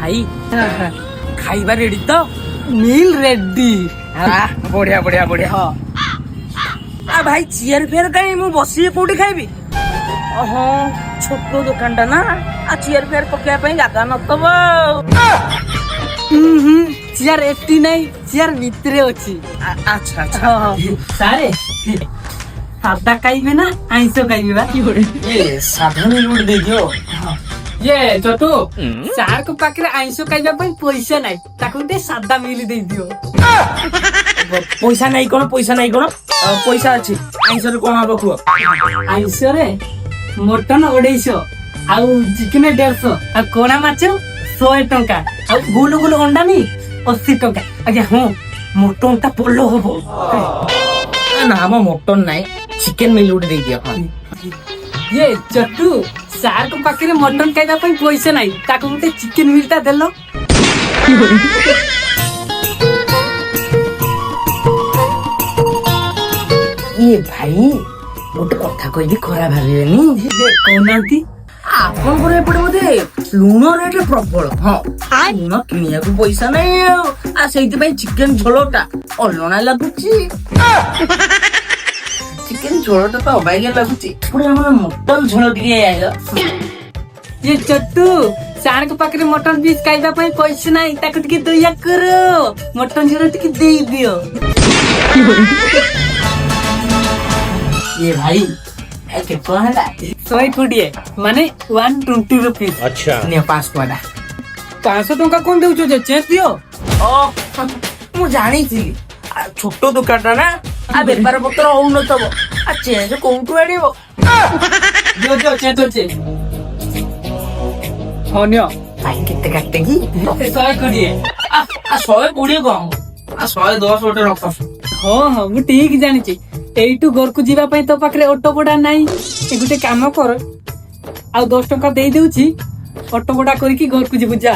भाई खाइबा रेडी तो मिल रेडी बढ़िया बढ़िया बढ़िया आ भाई चेयर फेयर कहीं मु बसी कोठी खाइबी ओहो छोटो दुकान टा ना आ चेयर फेयर पकेया ପାଇଁ ଜାଗା ନଥିବ चेयर एटी नहीं चेयर भितरे अच्छी अच्छा अच्छा सारे सादा खाइबे ना आइंस खाइबे बा ये साधारण रोड दे दियो ये छोटू चार को पाखरे आइंस खाइबा ପାଇଁ पैसा नाही ताकू ते सादा मिल दे दियो पैसा नहीं कोन पैसा अछि आइंस रे कोन हबो कुआ आइंस रे मटन 250 आउ चिकन 150 आ कोना माछ 100 टंका आ गुलु गुलु अंडा नी 80 टंका आज्ञा हां मटन ता पल्लो हबो ना हम मटन नहीं चिकन मिल उड़ दे दियो ये चट्टू सार को पाखरे मटन खाइबा ପାଇଁ पैसा नाही ताकू मते चिकन मिलता देलो ये भाई गोटे कथा कहबी खरा भाबिबेनी कोनांती आपनकर एपटे बोधे लुण रेट प्रबल हाँ लुण किनियाकू पैसा नहीं आ सेइति पई चिकन झोलटा अलणा लागुची चिकन झोलटा तो अबाइया लागुची पुरे हमर मटन झोल दिए आयो ये चट्टू सार को पाखरे मटन पीस खाइबा ପାଇଁ पैसा नाही ताकू टिके दया करो मटन झोल टिके देई दियो ये भाई के कहला 120 माने 120 रुपीस अच्छा ने 5 टका 500 टंका कोन देउछो जे चेक दियो ओ मु जानी थी छोटो दुकान ना आ बेपार पत्र होउ न तब आ चेंज कोउटु आडिबो जो जो चेक तो चेक होनियो भाई केते काटे की 120 आ 120 गम आ 110 गोटे रख हो हो मु ठीक जानि छी एइटू घर को जीवा ପାଇଁ तो पाखरे ऑटो बडा नाही ए गुटे काम कर आ 10 टंका देई देउची ऑटो बडा करी की घर को जीबु जा